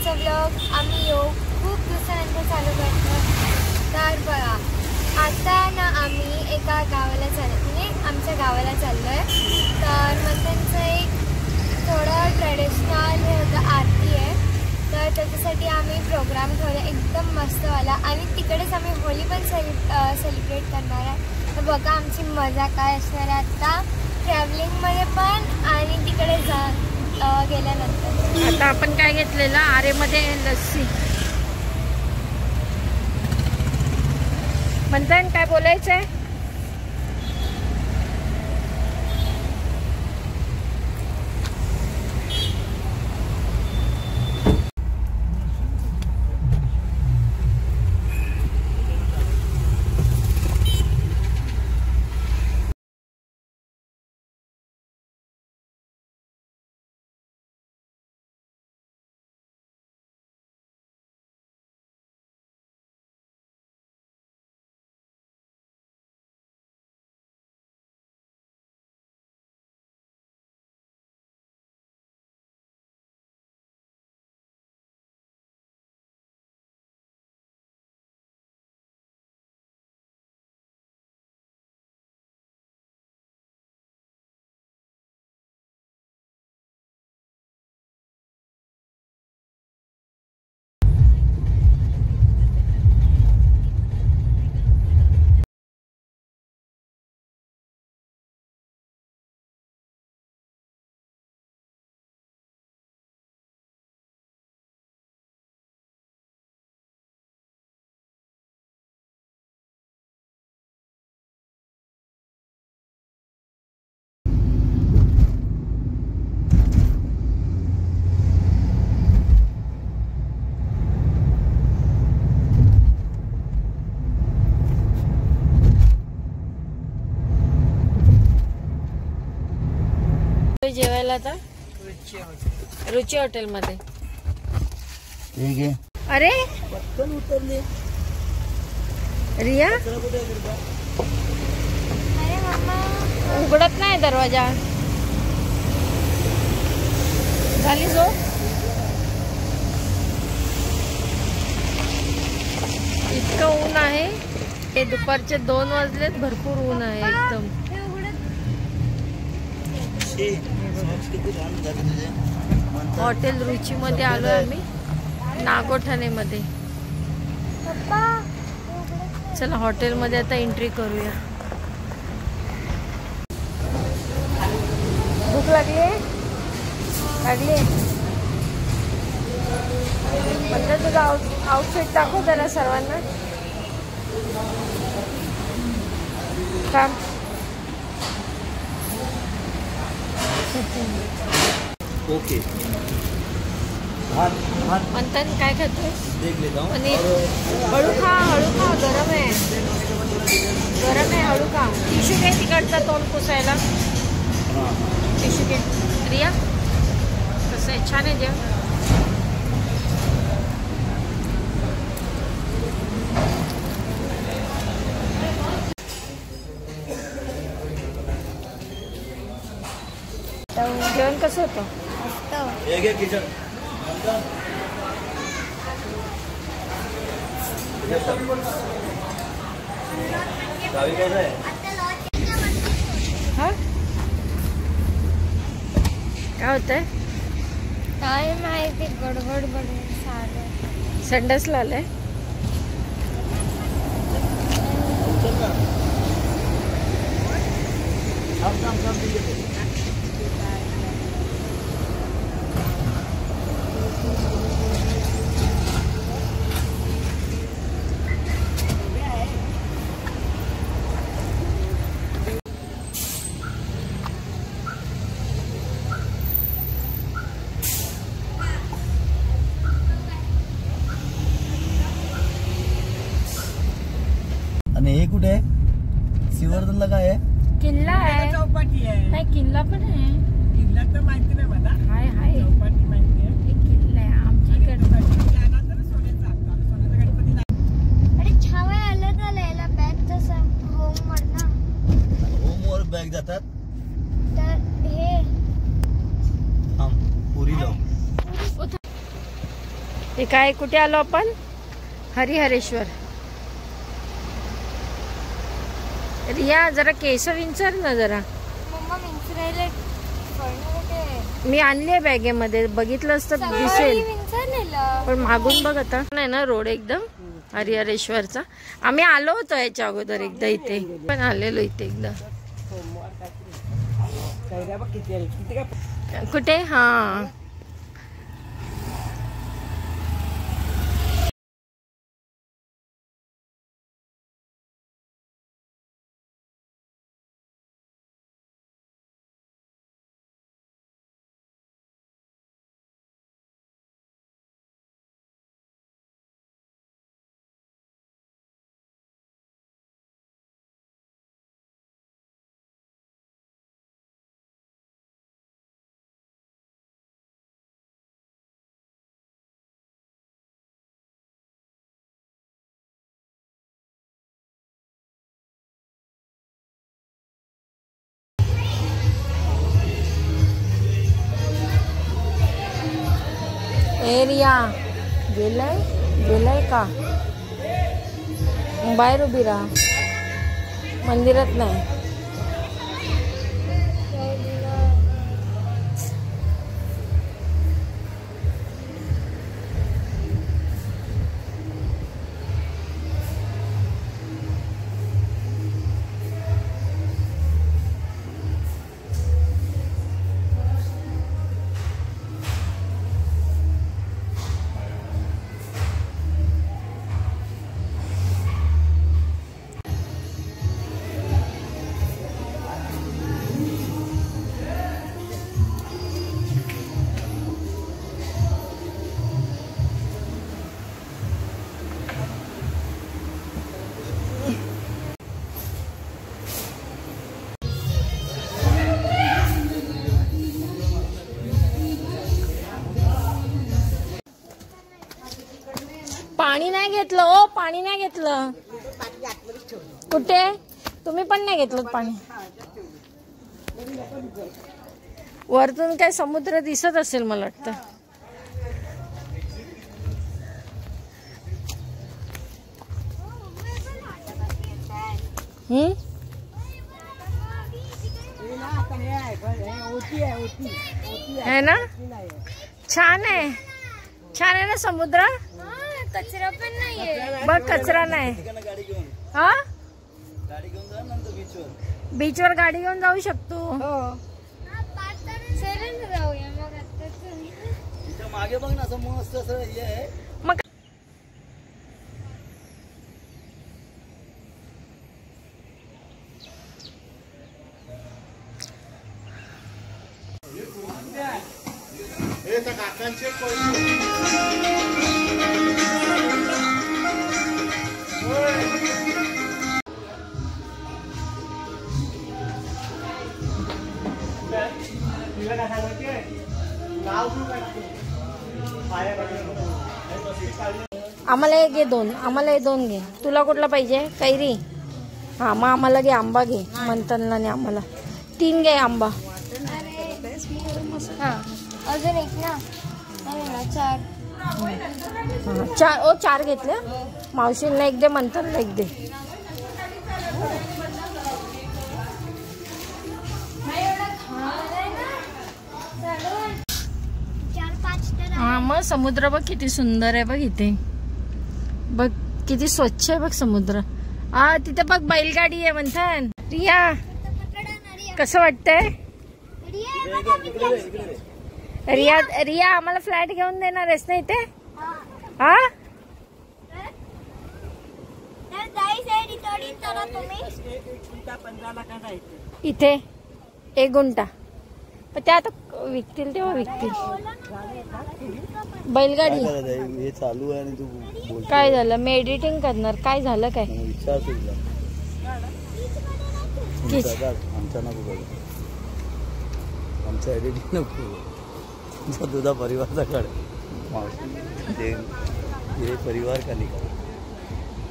आजचा व्लॉग आम्ही खूप दिवसानंतर चालू करतो. तर बघा, आता ना आम्ही एका गावाला म्हणजे आमच्या गावाला चाललो आहे. तर मग त्यांचं एक थोडं ट्रेडिशनल हे होतं, आरती आहे. तर त्याच्यासाठी आम्ही प्रोग्राम ठेवला एकदम मस्तवाला आणि तिकडेच आम्ही होळी पण सेलिब्रेट करणार आहे. तर बघा आमची मजा काय असणार आहे आता ट्रॅव्हलिंगमध्ये पण आणि तिकडे गेल्यानंतर. आता आपण काय घेतलेलं आरेमध्ये लस्सी म्हणताय, काय बोलायचंय? जेवायला आता रुची हॉटेल मध्ये. अरे रिया उघडत नाही दरवाजा. झाली जो इतकं ऊन आहे. हे दुपारचे 2 वाजलेत. भरपूर ऊन आहे एकदम. हॉटेल रुची मध्ये आलोय आम्ही, नागोठाणे मध्ये. चला हॉटेल मध्ये आता एंट्री करूया. भूक लागली म्हणजे तुझं आउटफिट दाखव जरा सर्वांना. काम ओके. मंथन काय खातोय? पनीर. हळू खा गरम आहे हळू खा. टिश्यू घे तिकडचा तोंड पुसायला. टिश्यू घे. रिया कसं आहे? छान आहे जेवण. जेवण कसं होतं? हा काय होतंय? काय माहिती, गडबड संडासला आलंय. आणि हे कुठे आहे? श्रीवर्धनला काय आहे? किल्ला आहे. चौपाटी आहे. नाही किल्ला पण आहे. किल्ला तर माहिती नाही मला. हाय चौपाटी माहिती आहे. एक किल्ला आहे आमच्याकडे. अरे छावा आलं का लिहायला बॅग तसं होमवर ना. होमवर बॅग जातात. तर हे पुरी लाव. हे काय, कुठे आलो आपण? हरिहरेश्वर. रिया जरा केस विंचर ना जरा. मम्मा विंचरायला मी आणली आहे बॅगेमध्ये, बघितलं असतं दिसेल. पण मागून बघ आता. नाही ना रोड एकदम हरिहरेश्वरचा. आम्ही आलो होतो याच्या अगोदर एकदा इथे, पण आलेलो इथे एकदा. कुठे? हा एरिया गेलाय का? बाहेर उभी राहा, मंदिरात नाही. पाणी नाही घेतलं ओ, पाणी नाही घेतलं. कुठे? तुम्ही पण नाही घेतलं पाणी. वरतून काय समुद्र दिसत असेल मला वाटतं. है ना? छान आहे, छान आहे ना समुद्र. कचरा पण नाहीये. बघ कचरा नाही. हा बीचवर गाडी घेऊन जाऊ शकतो. जाऊया मग आता. मागे बघ ना, असं मस्त असं हे आहे. मग आम्हाला एक घे, दोन आम्हाला हे दोन घे. तुला कुठला पाहिजे? कैरी. हा मग आम्हाला घे आंबा घे. मंथनला नाही, आम्हाला 3 घे आंबा. हा अजून एक ना, 4. हा 4. ओ 4 घेतले. मावशींना एक दे, मंथनला एक दे. हा मग समुद्र बघ किती सुंदर आहे. बघ इथे बघ किती स्वच्छ आहे बघ समुद्र. हा तिथे बघ बैलगाडी आहे मंथन. रिया कसं वाटतंय? रिया आम्हाला फ्लॅट घेऊन देणार आहेस ना इथे? हा इथे 1 गुंठा. पण ते आता विकतील तेव्हा विकतील. बैलगाडी हे चालू आहे आणि तू काय झालं? मी एडिटिंग करणार. काय झालं काय? विचार तुला आमच्या नको बघ, आमच्या एडिटिंग नको. तुझा परिवारचा काढ. हे परिवार का नाही,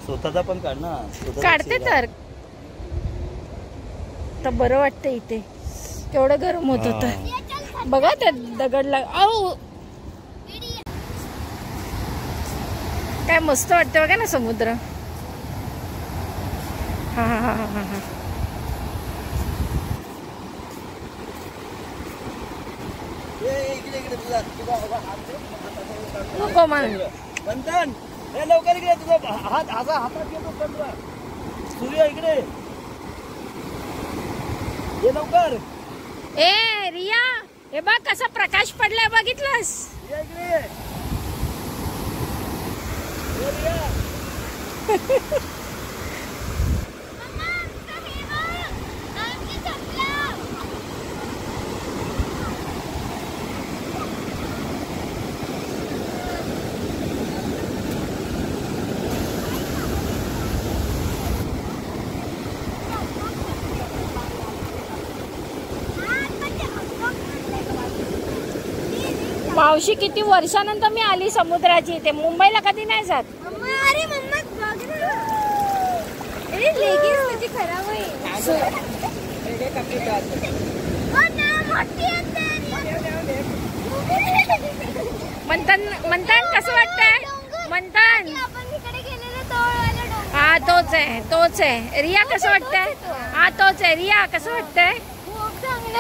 स्वतःचा पण काढ ना. काढते तर बरं वाटतं. इथे केवढं गरम होत होतं बघा. त्या दगड लाग. काय मस्त वाटतं बघा ना समुद्र. हा हा हा हा हा. नको मंथन हे लवकर इकडे तुझा हातात घेतो चंद्र. सूर्य इकडे ये लवकर. ए रिया हे बघ कसा प्रकाश पडलाय बघितलंस. ये इकडे ये. ये रिया. मावशी किती वर्षानंतर मी आली समुद्राची इथे. मुंबईला कधी नाही जात. अरे मम्मा बघ ना. अरे लेगिन्स तुझी खराब होईल. मंथन कसं वाटतंय मंथन. आपण तिकडे गेलेलो तोळवाला डोंगर. हा तोच आहे. रिया कसं वाटतंय. हा तोच आहे. रिया कसं वाटतंय. खूप चांगलं.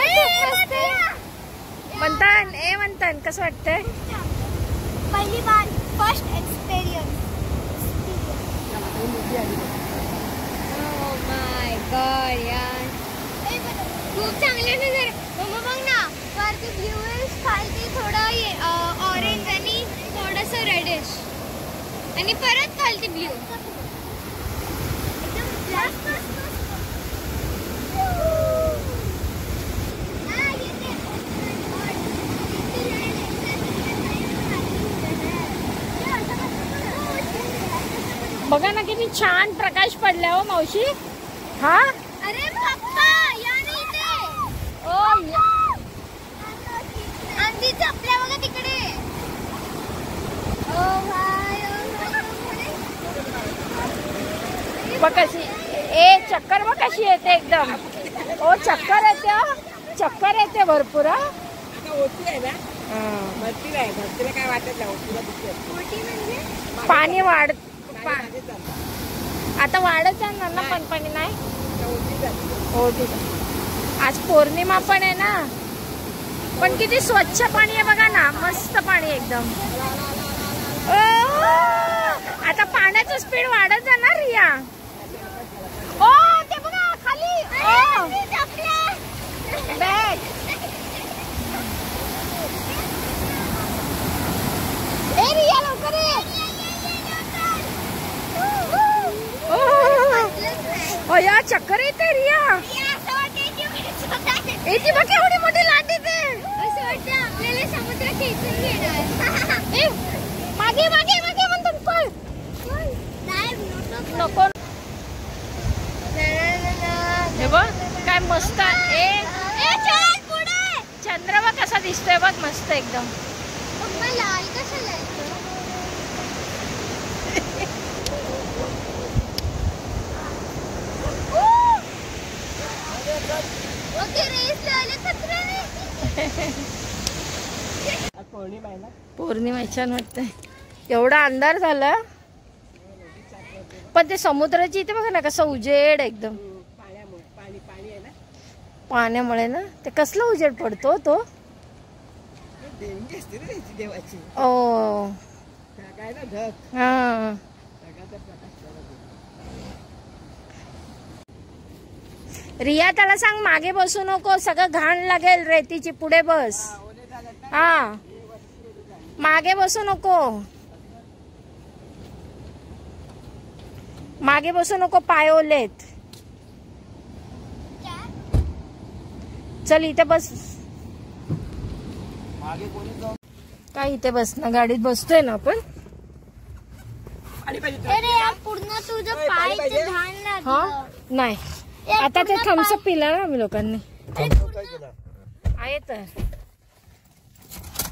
मंथन कसं वाटतंय. पहिली बार first experience. Oh my God यार खूप चांगले नजर. मम्मा बघ ना वरती ब्लूइश खालती थोडं ऑरेंज आणि थोडंसं रेडिश आणि परत खालती ब्ल्यू. बघा ना किती छान प्रकाश पडलाय हो मावशी. हा अरे पप्पा या नाही ते. ओ आंधी चपल्या बघा तिकडे. ओ भाई बघ कशी ए चक्कर बघ कशी येते एकदम. ओ चक्कर येते भरपूर. काय वाटत नाही. पाणी आता वाढत जाणार ना पण पाणी नाही. हो ठीक आहे. आज पौर्णिमा पण आहे ना. पण किती स्वच्छ पाणी आहे बघा ना. मस्त पाणी एकदम. आता पाण्याचं स्पीड वाढत जाणार रिया. ओ ते बघा खाली बॅग. ए रिया लवकर ये. या चक्कर येते रिया. ती बघ एवढी मोठी लाट येते. असं वाटतं आपल्याला समुद्र खेचून घेणार. मागे म्हणतात पळ. नको हे बघ काय मस्त. चंद्र बघ कसा दिसतोय बघ मस्त एकदम. लाल कशाला पौर्णिमा छान वाटतंय. एवढा अंधार झाला पण ते समुद्राची इथे बघा ना कसं उजेड एकदम. पाण्यामुळे ना ते कसला उजेड पडतो तो. ओ हा रिया त्याला सांग मागे बसू नको. सगळं घाण लागेल रेतीची. पुढे बस. हा मागे बसू नको. मागे बसू नको. पाय ओलेत. चल इथे बस. काय इथे बस ना. गाडीत बसतोय ना आपण. अरे पूर्ण तुझं पायचं घाण लागलं. हा नाही आता ते थम्सअप पिला ना आम्ही लोकांनी. आहे तर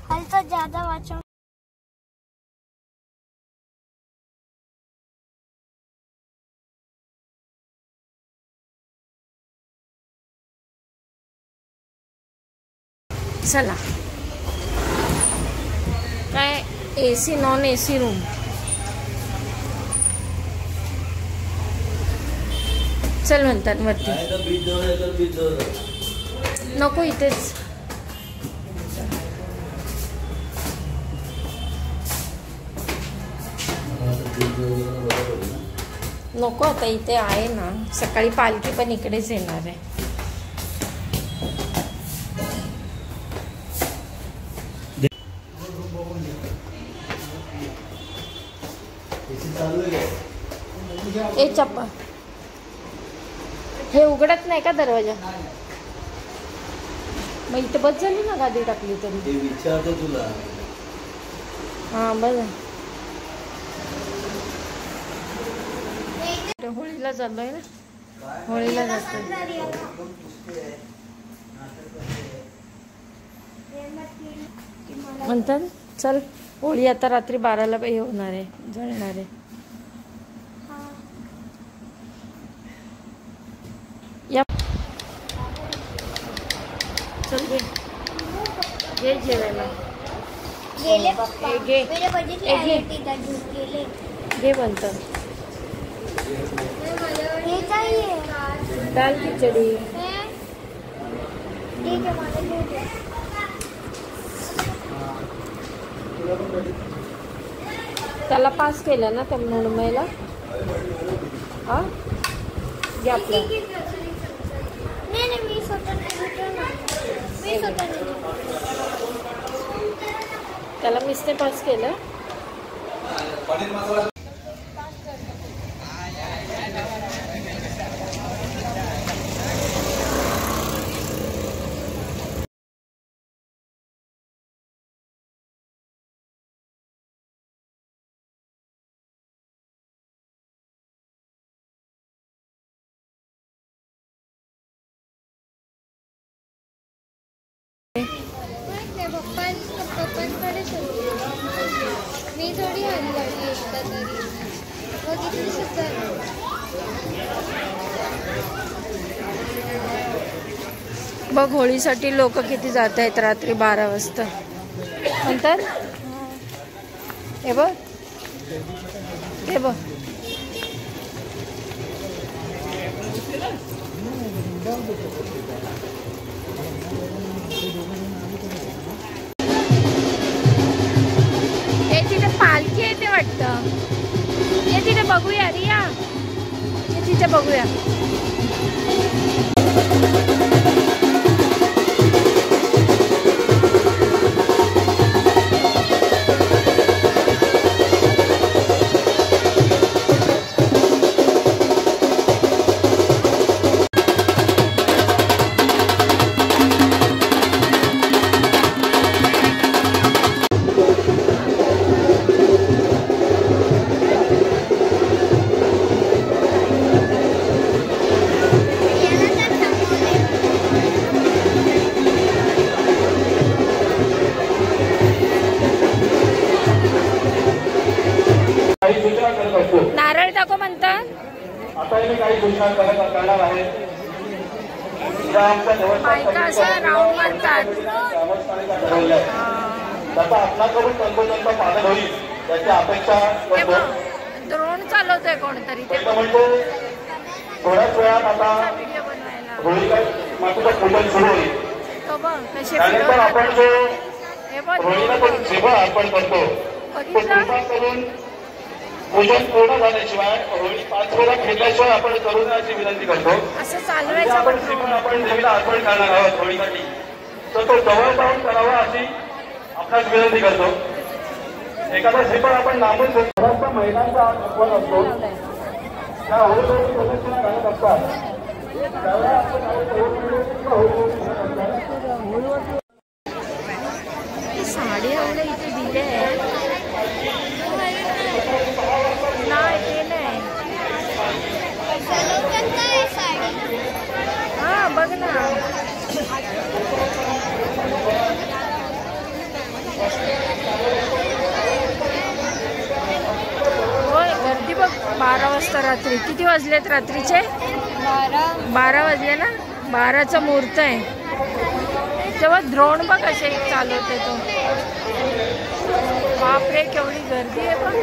हलचा ज्यादा वाचव. चला काय एसी नॉन एसी रूम. चल म्हणतात वरती. नको इथेच. नको आता इथे आहे ना. सकाळी पालखी पण इकडेच येणार आहे. ए चप्पा हे उघडत नाही का दरवाजा. मग इथं बस झाली ना गादी टाकली तरी. विचारतो तुला. हा बस. होळीला चाललोय ना. होळीला जातोय. म्हणतात चल होळी आता रात्री 12ला हे होणार आहे, जळणार आहे. या चल घे घे जेवायला. गेले पप्पा. घे मेरे बघितले आहे गेले. घे म्हणतात. हे काय आहे? दाल खिचडी. ठीक आहे मला घेऊ दे. त्याला पास केलं ना त्या मुंबईला. हा घे आपलं. नाही मी स्वतः त्याला मिसने पास केलं. पप्पांकडेच होती. मी थोडी हल्ली एकदा तरी बघितली सुद्धा. बघ होळीसाठी लोक किती जात आहेत रात्री 12 वाजता म्हणतात. हे बघ हे बघ. हे तिथे पालखी येते वाटतं. हे तिथे बघूया रिया. हे तिथे बघूया. नारळ टाको म्हणतात. आता मी काही घोषणा करणार आहे. बायका असं राऊंड मारतात. त्याचा आपणाकडून तंतोतंत पालन होईल याची अपेक्षा करतो. द्रोण चालवतोय कोणतरी. ते म्हणजे थोड्याच वेळात आता होळीला मातीचं पूजन सुरू होईल. तो बघ कसे त्यानंतर आपण जो हे बघ होळीला जो जेव्हा अर्पण करतो तो कृपा करून पूजन पूर्ण झाल्याशिवाय होळी 5 वेळा खेळल्याशिवाय आपण करू नये विनंती करतो. असं आपण चालवायचं. श्रीफळ आपण देवीला अर्पण करणार आहोत होळीसाठी, तर तो जवळ जाऊन करावा अशी आपणास विनंती करतो. एखादा श्रीफळ आपण लांबून थोडासा महिलांचा अपमान असतो. त्या होळीसाठी प्रदक्षिणा घालत असतात. त्यावेळेला साडी आवडे इथे दिले नाही ते नाही. हा बघ ना. होय गर्दी बघ. 12 वाजता रात्री. किती वाजलेत रात्रीचे? 12 वाजले ना. 12चा मुहूर्त आहे. तेव्हा द्रोण बघ कसे चालवते तो. बापरे केवढी गर्दी आहे बघ.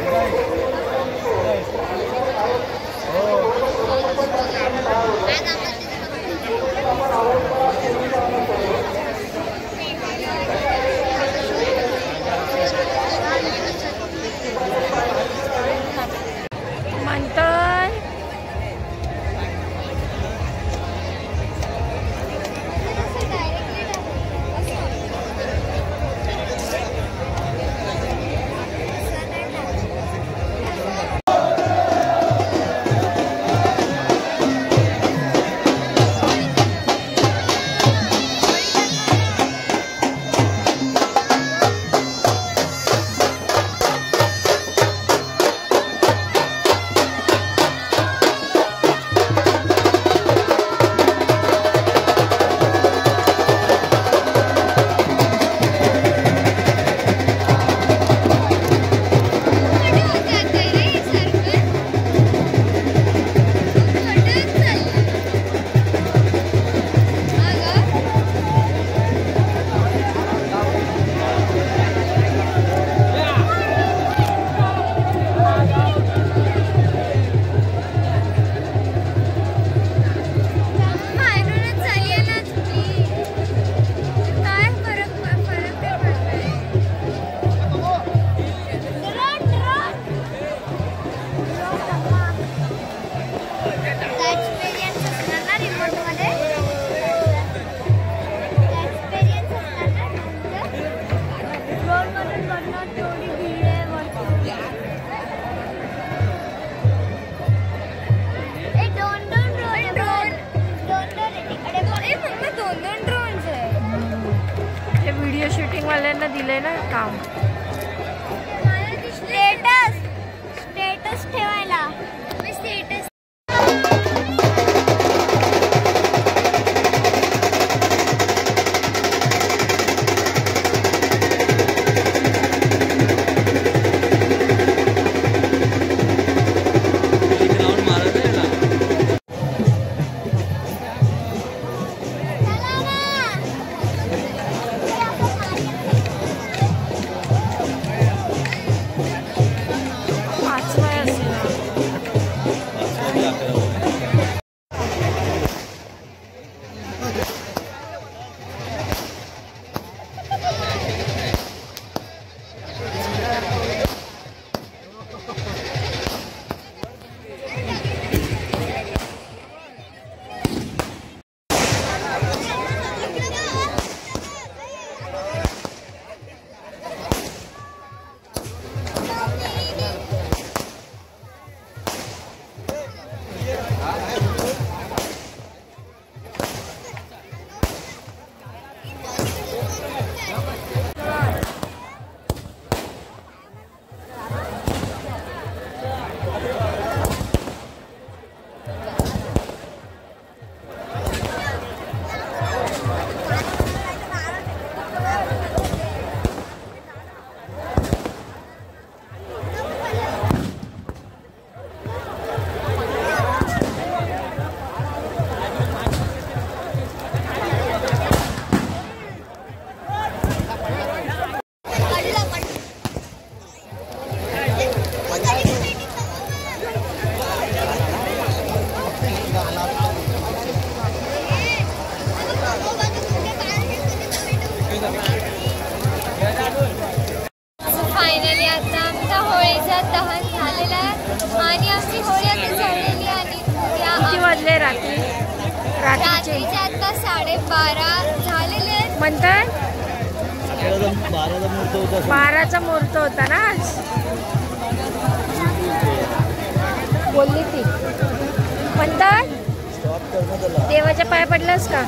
वाल्यांना दिलंय ना काम. स्टेटस ठेवायला स्टेटस. फायनली आता आमचा होळीचा दहन झालेला आहे आणि आमची होळी आता झालेली आणि किती वाजले रात्री? रात्रीचे आता 12:30 झालेले आहेत. म्हणतात 12चा मुहूर्त होता ना आज, बोलली ती. म्हणतात देवाच्या पाया पडलास का?